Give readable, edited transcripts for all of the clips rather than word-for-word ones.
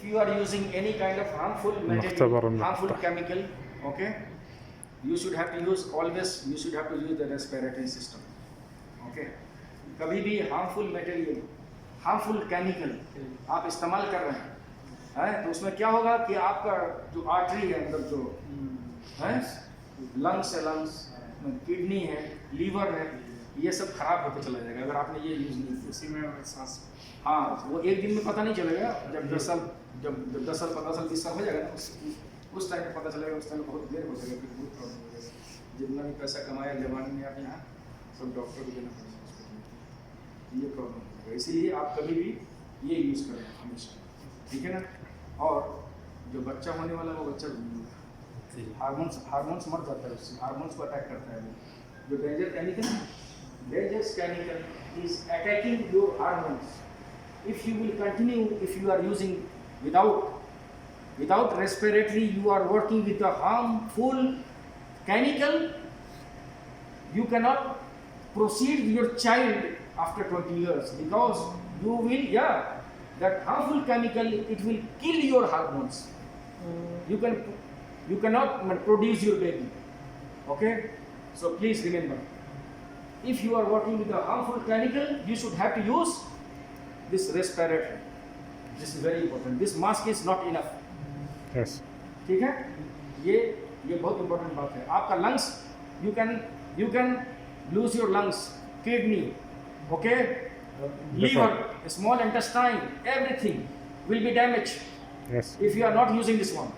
you are using any kind of harmful نختبر material, النقطة. harmful chemical, okay, you should have to use always. You should have to use the respiratory system, okay. कभी भी harmful material, harmful chemical आप इस्तेमाल कर रहे हैं, तो उसमें क्या होगा कि आपका जो आर्टरी है अंदर जो है, लंग्स है, लंग्स, किडनी है, लीवर है, ये सब खराब होते चला जाएगा अगर आपने ये यूज नहीं किया। उसी में सांस। हाँ, वो एक दिन में पता नहीं चलेगा, जब 10 साल, जब 10 साल, 15 साल, 20 साल हो जाएगा ना, उस टाइम में पता चलेगा, उस टाइम में बहुत देर हो जाएगा, फिर बहुत प्रॉब्लम हो जाएगा। जितना भी पैसा कमाया जवानी में आप यहाँ, सब डॉक्टर को देना पड़ेगा हॉस्पिटल में, ये प्रॉब्लम होगा। इसीलिए आप कभी भी ये यूज़ करें हमेशा, ठीक है ना। और जो बच्चा होने वाला है वो बच्चा हार्मोन्स मर जाता है उससे, हार्मोन्स को अटैक करता है वो। जो dangerous chemical is attacking your hormones. If you will continue, if you are using without respiratory, you are working with a harmful chemical, you cannot proceed your child after 20 years because you will, that harmful chemical, it will kill your hormones. You cannot produce your baby, okay. So please remember, if you are working with a harmful chemical, you should have to use this respirator. This is very important. This mask is not enough. Yes. ठीक है, ये बहुत important बात है। आपका lungs, you can lose your lungs, kidney, okay, liver, small intestine, everything will be damaged. Yes. If you are not using this one,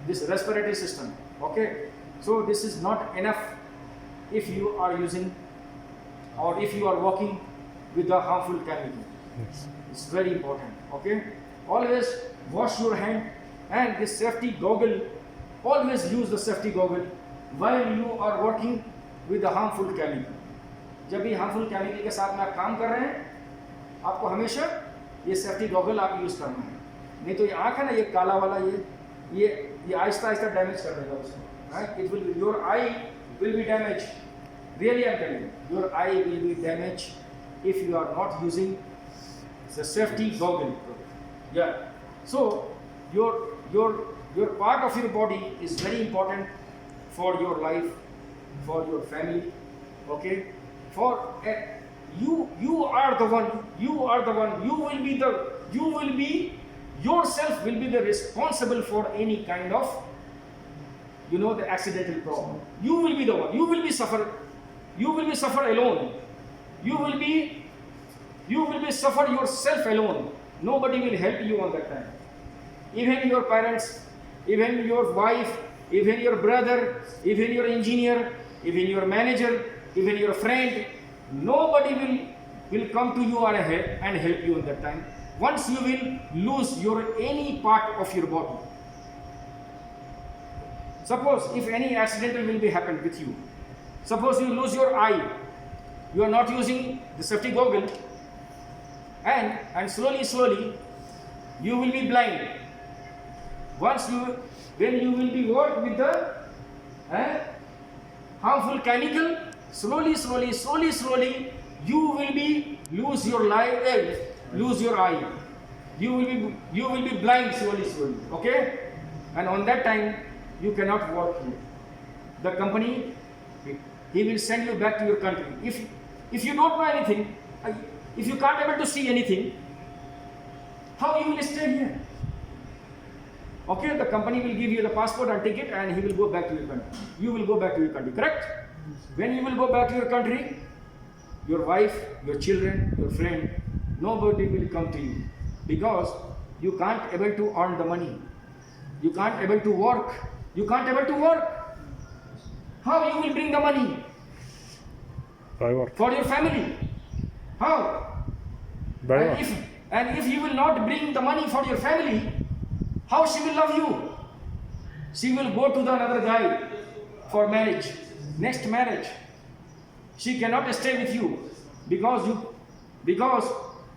this respiratory system, okay. So this is not enough if you are using or if you are working with a harmful chemical. Yes. It's very important, okay. Always wash your hand, and this safety goggle, always use the safety goggle while you are working with the harmful chemical. जब भी harmful chemical के साथ में आप काम कर रहे हैं, आपको हमेशा ये safety goggle आप यूज करना है, नहीं तो ये आँख है ना, ये काला वाला, ये आहिस्ता आहिस्ता डैमेज कर देगा उसको, right? It will be, your eye will be damaged. Really, I'm telling you, your eye will be damaged if you are not using the safety goggle. Yeah. So your part of your body is very important for your life, for your family. Okay. For you are the one. You are the one. You will be yourself will be the responsible for any kind of, the accidental problem. You will be the one. You will be suffer alone. You will be suffer yourself alone. Nobody will help you on that time. Even your parents, even your wife, even your brother, even your engineer, even your manager, even your friend, nobody will come to you and help you on that time. Once you will lose any part of your body. Suppose if any accidental will be happen with you. Suppose you lose your eye. You are not using the safety goggle, and slowly you will be blind. When you will be worked with the harmful chemical, slowly you will be lose your eye. You will be blind slowly. Okay, and on that time you cannot work here. The company, he will send you back to your country. If you don't know anything, if you can't able to see anything, how you will stay here? Okay, the company will give you the passport and ticket, and he will go back to your country. You will go back to your country, correct? When you will go back to your country, your wife, your children, your friend, nobody will come to you because you can't able to earn the money. You can't able to work. How you will bring the money By work. for your family? How? By And work. if you will not bring the money for your family, how she will love you? She will go to the another guy for marriage, next marriage. She cannot stay with you because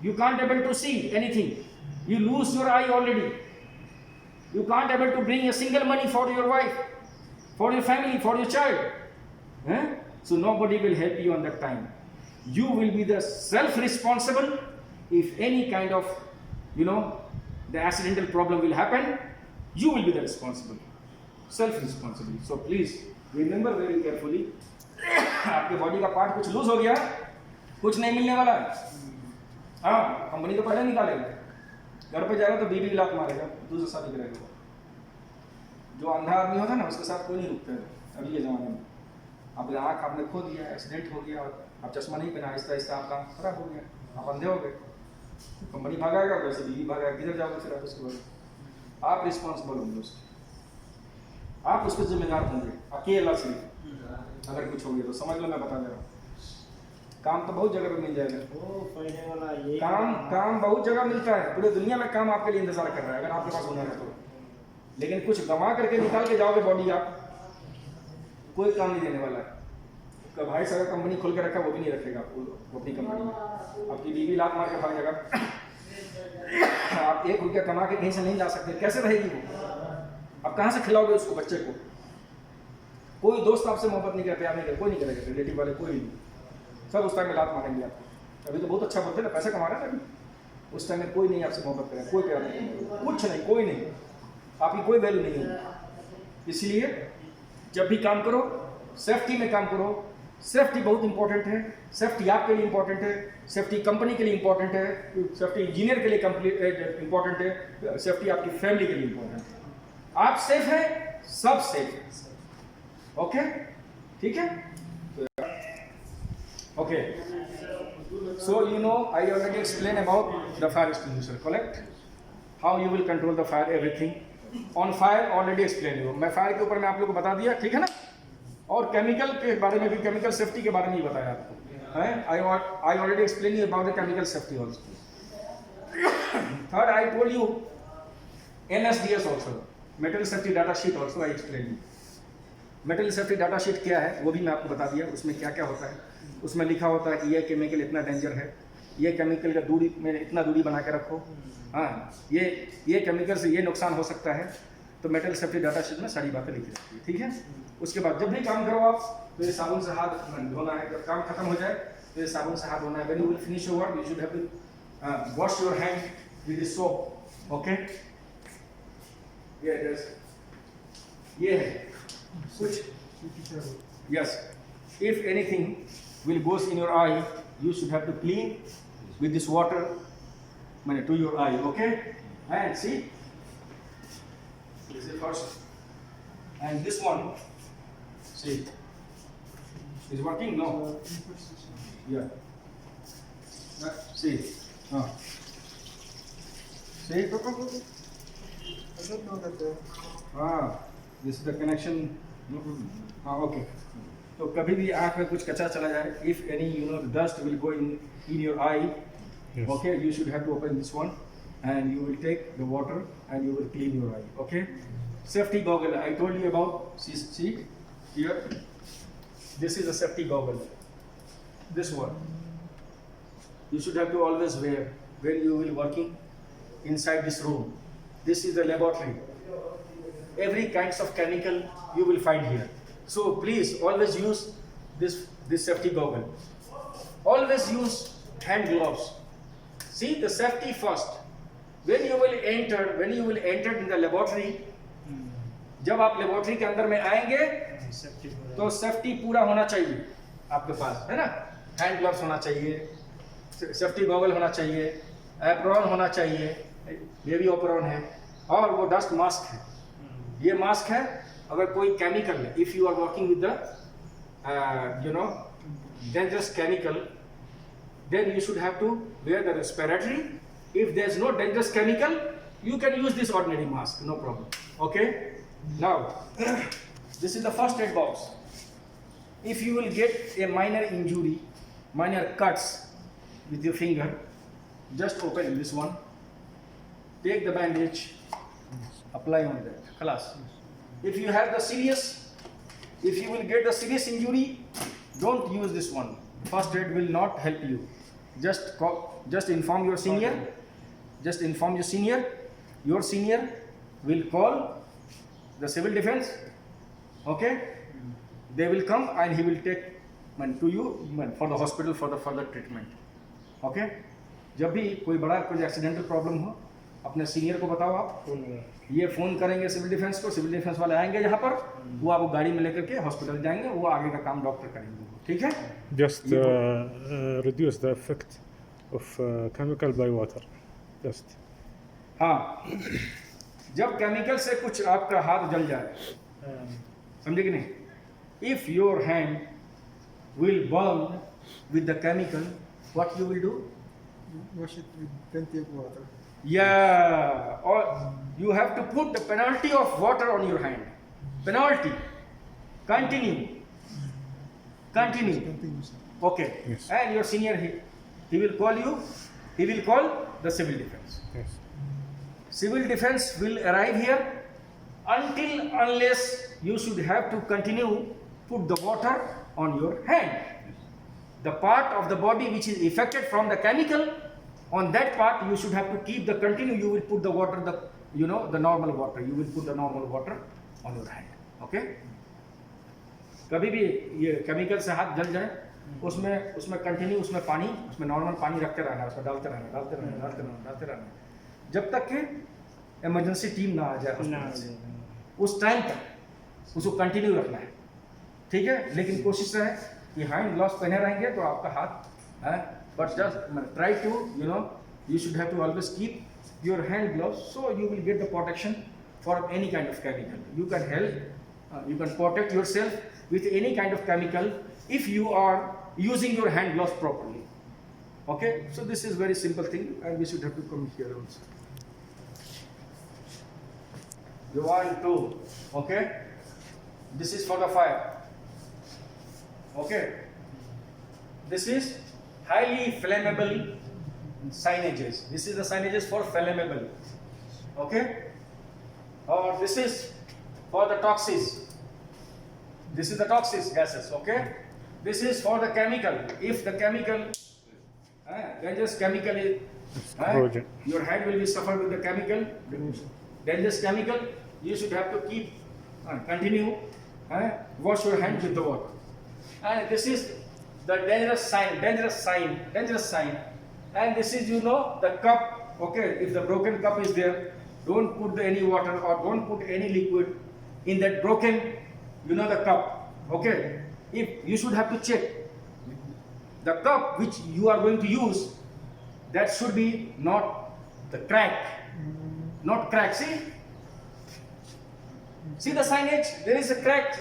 you can't able to see anything. You lose your eye already. You can't able to bring a single money for your wife, for your family, for your child. So nobody will help you on that time. You will be the self-responsible if any kind of, the accidental problem will happen, you will be the responsible, self responsible. So please remember very carefully. आपके body का part कुछ loose हो गया, कुछ नहीं मिलने वाला है। हाँ, कंपनी तो पहले निकालेगा, घर पे जाएगा तो बीबी लात मारेगा, दूसरे शादी करेगा। जो अंधा आदमी होता है ना, उसके साथ कोई नहीं रुकता है अभी ये ज़माने में। अब आँख आपने खो दिया, एक्सीडेंट हो गया, आप चश्मा नहीं पहना, आहिस्ता आहिस्ता आपका आँख खराब हो गया, आप अंधे हो गए। कंपनी भागाएगा, वैसे बीबी भागाएगा, किधर जाओगे फिर आप उसके बाद? आप रिस्पॉन्सिबल होंगे उसके, आप उसके जिम्मेदार होंगे अकेला से। अगर कुछ हो गया तो समझ लो, मैं बता दे रहा हूँ, काम तो बहुत जगह पे मिल जाएगा। काम बहुत जगह मिलता है, पूरी दुनिया में काम आपके लिए इंतजार कर रहा है अगर आपके पास हुनर है तो। लेकिन कुछ गंवा करके निकाल के जाओगे बॉडी, आप कोई काम नहीं देने वाला है। तो भाई साहब कंपनी खोल के रखा, वो भी नहीं रखेगा वो अपनी कंपनी में। आपकी बीवी लात मार के भाग जाएगा, आप 1 रुपया कमा के कहीं से नहीं जा सकते, कैसे रहेगी वो? आप कहाँ से खिलाओगे उसको, बच्चे को? कोई दोस्त आपसे मोहब्बत नहीं करते, प्यार नहीं करते, कोई नहीं करेगा, रिलेटिव वाले कोई नहीं, सब उस टाइम में लात मारेंगे आपको। अभी तो बहुत अच्छा बोलते हैं ना, पैसा कमा रहे हैं अभी, उस टाइम में कोई नहीं आपसे मोहब्बत करेगा, कोई प्यार नहीं करेगा, कुछ नहीं, कोई नहीं, आपकी कोई वैल्यू नहीं होगी। इसलिए जब भी काम करो, सेफ्टी में काम करो। सेफ्टी बहुत इंपॉर्टेंट है, सेफ्टी आपके लिए इंपॉर्टेंट है, सेफ्टी कंपनी के लिए इंपॉर्टेंट है, सेफ्टी इंजीनियर के लिए इंपॉर्टेंट है, सेफ्टी आपकी फैमिली के लिए इंपॉर्टेंट है। आप सेफ हैं, सब सेफ है। ओके, ठीक है? Okay, so you know I already explained about the fire extinguisher, correct? How you will control the fire, everything on fire already explained you. मैं फायर के ऊपर मैं आप लोगों को बता दिया, ठीक है ना? और केमिकल के बारे में भी, केमिकल सेफ्टी के बारे में ही बताया आपको, है? I already explained you about the chemical safety also. Third, I told you MSDS also, metal safety data sheet also I explained you. Metal safety data sheet क्या है वो भी मैं आपको बता दिया, उसमें क्या क्या होता है। उसमें लिखा होता है कि ये केमिकल इतना डेंजर है, ये केमिकल का दूरी में इतना दूरी बना के रखो, हाँ, ये केमिकल से ये नुकसान हो सकता है। तो मेटल सेफ्टी डाटा शीट में सारी बातें लिखी रहती है, ठीक है? उसके बाद जब भी काम करो आप, तो ये साबुन से हाथ धोना है। जब काम खत्म हो जाए तो ये साबुन से हाथ धोना है। When you will finish your work, you should have to wash your hand with soap. Okay, ये है कुछ, yes, if anything will goes in your eye, you should have to clean with this water to your eye, okay? And see, this is first, and this one, see, is working, no? Yeah, see, see, this is the connection. हाँ, okay. तो कभी भी आँख में कुछ कचरा चला जाए, if any dust will go in your eye, Yes. okay, you should have to open this one and you will take the water and you will clean your eye, okay? Safety goggle, I told you about, see here, this is a safety goggle, this one. You should have to always wear when you will working inside this room. This is the laboratory. Every kinds of chemical you will find here. So please always use this safety goggle. Always use hand gloves. See the safety first. When you will enter in the laboratory, जब आप laboratory के अंदर में आएंगे तो safety पूरा होना चाहिए आपके पास, है ना? हैंड ग्लव्स होना चाहिए, सेफ्टी गॉगल होना चाहिए, एप्रॉन होना चाहिए, ये भी एप्रॉन है, और वो डस्ट मास्क है। ये मास्क है, अगर कोई केमिकल है, if you are working with the dangerous chemical, then you should have to wear the respiratory. If there is no dangerous chemical, you can use this ordinary mask, no problem. Okay? Now, this is the first aid box. If you will get a minor injury, minor cuts with your finger, just open this one, take the bandage, apply on that. Khalas. If you have the serious, if you will get the serious injury, don't use this one. First aid will not help you. Just inform your senior. Just inform your senior. Your senior will call the civil defense. Okay? They will come and he will take to you for the hospital for the further treatment. Okay? जब भी कोई बड़ा कोई accidental problem हो, अपने senior को बताओ आप, ये फ़ोन करेंगे सिविल डिफेंस को, सिविल डिफेंस वाले आएंगे यहाँ पर, वो आपको गाड़ी में लेकर के हॉस्पिटल जाएंगे, वो आगे का काम डॉक्टर करेंगे, ठीक है। Just reduce the effect of chemical by water. Just. हाँ, जब केमिकल से कुछ आपका हाथ जल जाए, समझे कि नहीं, if your hand will burn with the chemical, what you will do? Wash it with plenty of water. Yeah, or you have to put the penalty of water on your hand. Penalty. Continue. Continue, sir. Okay. Yes. And your senior, he will call you. He will call the civil defense. Yes. Civil defense will arrive here unless you should have to continue put the water on your hand. The part of the body which is affected from the chemical, on that part you should have to keep the continue. You will put the water, the normal water. You will put the normal water on your hand. Okay? कभी भी ये chemical से हाथ जल जाए, उसमें continue उसमें normal पानी रखते रहना, उसमें डालते रहना जब तक कि इमरजेंसी टीम ना आ जाए हॉस्पिटल से, उस टाइम तक उसको कंटिन्यू रखना है, ठीक है। लेकिन कोशिश रहे कि हैंड ग्लव्स पहने रहेंगे तो आपका हाथ है, but just try to you should have to always keep your hand gloves so you will get the protection for any kind of chemical. You can help, you can protect yourself with any kind of chemical if you are using your hand gloves properly. Okay, so this is very simple thing and we should have to come here also. You want to, okay, this is for the fire. Okay, this is highly flammable signages. This is the signages for flammable. Okay, or this is for the toxics. This is the toxic gases. Okay, this is for the chemical. If the chemical, dangerous chemical is, Corrosion. your hand will be suffered with the chemical, dangerous chemical. You should have to keep, continue, wash your hand with the water. And this is the dangerous sign. And this is, the cup. Okay, if the broken cup is there, don't put any water or don't put any liquid in that broken, the cup. Okay, if you should have to check the cup which you are going to use, that should be not the crack, not crack. See the signage, there is a crack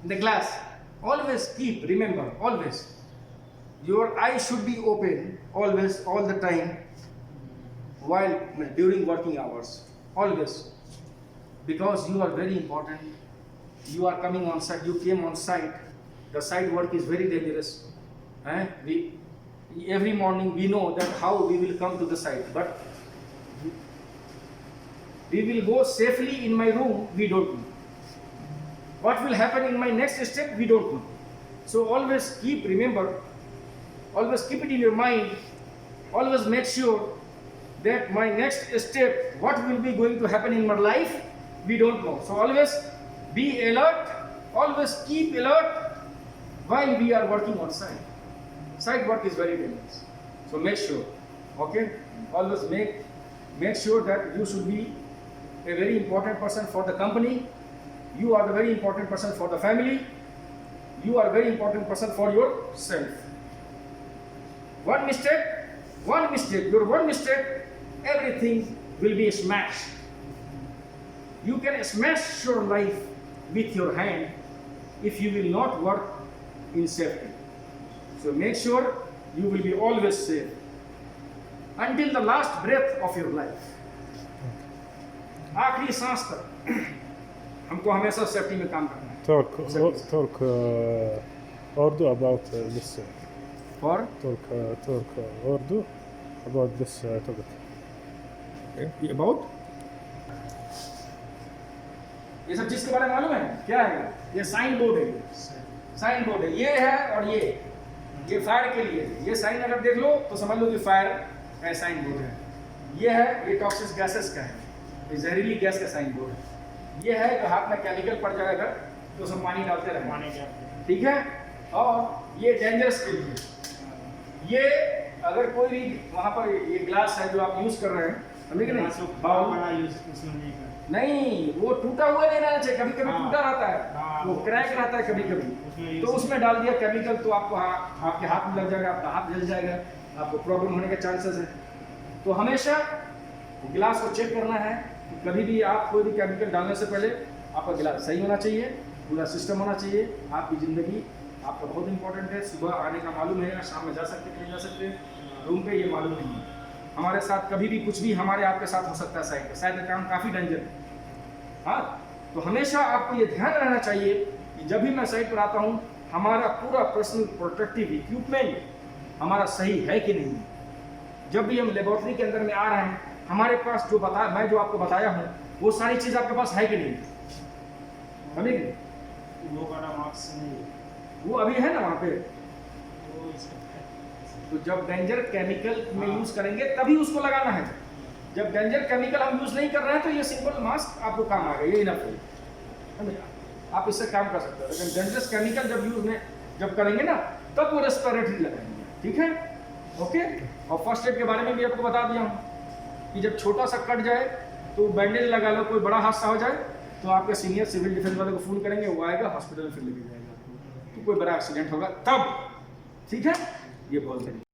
in the glass. Always remember, always your eye should be open, always, all the time, while during working hours, always, because you are very important. You are coming on site, you came on site. The site work is very dangerous. Every morning we know that how we will come to the site, but we will go safely in my room, we don't know. What will happen in my next step, we don't know. So always remember, always keep it in your mind, always make sure that my next step, what will be going to happen in my life, we don't know. So always be alert, always keep alert while we are working on site. Site work is very dangerous. So make sure, okay, always make sure that you should be a very important person for the company. You are the very important person for the family. You are a very important person for yourself. One mistake, everything will be smashed. You can smash your life with your hand if you will not work in safety. So make sure you will be always safe until the last breath of your life. आखिरी सांस तक हमको हमेशा safety में काम करना है. Talk Urdu about this. For Talk Urdu about this topic. about ये सब चीज के बारे में मालूम है क्या है? ये साइन बोर्ड है, ये है और ये फायर के लिए. ये साइन अगर देख लो तो समझ लो कि फायर का साइन बोर्ड है. ये है, ये टॉक्सिक गैसेस का है, ये जहरीली गैस का साइन बोर्ड है. ये है जो हाथ में केमिकल पड़ जाएगा तो उसमें पानी डालते रहे, ठीक है. और ये डेंजरस के लिए, ये अगर कोई भी वहाँ पर ये ग्लास है जो आप यूज कर रहे हैं, समझे कि नहीं, बाउल बड़ा यूज उसमें नहीं कर। नहीं, वो टूटा हुआ नहीं रहना चाहिए, कभी कभी हाँ। टूटा रहता है, हाँ, वो क्रैक रहता है कभी उसमें कभी, use तो उसमें डाल दिया केमिकल तो आपको आपके हाथ में लग जाएगा, आपका हाथ जल जाएगा, आपको प्रॉब्लम होने के चांसेस है। तो हमेशा गिलास को चेक करना है कि कभी भी आप कोई भी केमिकल डालने से पहले आपका गिलास सही होना चाहिए, पूरा सिस्टम होना चाहिए। आपकी ज़िंदगी आपका बहुत इंपॉर्टेंट है, सुबह आने का मालूम है, शाम में जा सकते हैं नहीं जा सकते, रूम पे ये मालूम नहीं है। हमारे साथ कभी भी कुछ भी हमारे आपके साथ हो सकता है साइड पे, शायद काम काफ़ी डेंजर है। हाँ, तो हमेशा आपको ये ध्यान रहना चाहिए कि जब भी मैं साइट पर आता हूँ हमारा पूरा पर्सनल प्रोटेक्टिव इक्विपमेंट हमारा सही है कि नहीं। जब भी हम लेबोरेटरी के अंदर में आ रहे हैं हमारे पास मैं जो आपको बताया हूँ वो सारी चीज़ आपके पास है कि नहीं, समझे कि नहीं? वो वाला मार्क्स नहीं, वो अभी है ना वहाँ पे। वो इसका तो जब डेंजर केमिकल में यूज़ करेंगे तभी उसको लगाना है। जब डेंजर केमिकल हम यूज़ नहीं कर रहे हैं तो ये सिंपल मास्क आपको काम आएगा, ये इनफ है, समझे? आप इससे काम कर सकते हो। लेकिन डेंजरस केमिकल जब करेंगे ना तब वो रेस्पिरेटरी लगाएंगे, ठीक है, ओके। और फर्स्ट एड के बारे में भी आपको बता दिया हूँ कि जब छोटा सा कट जाए तो बैंडेज लगा लो, कोई बड़ा हादसा हो जाए तो आपके सीनियर सिविल डिफेंस वाले को फ़ोन करेंगे, वो आएगा हॉस्पिटल में फिर लेके जाएगा, तो कोई बड़ा एक्सीडेंट होगा तब, ठीक है, ये बोल देंगे।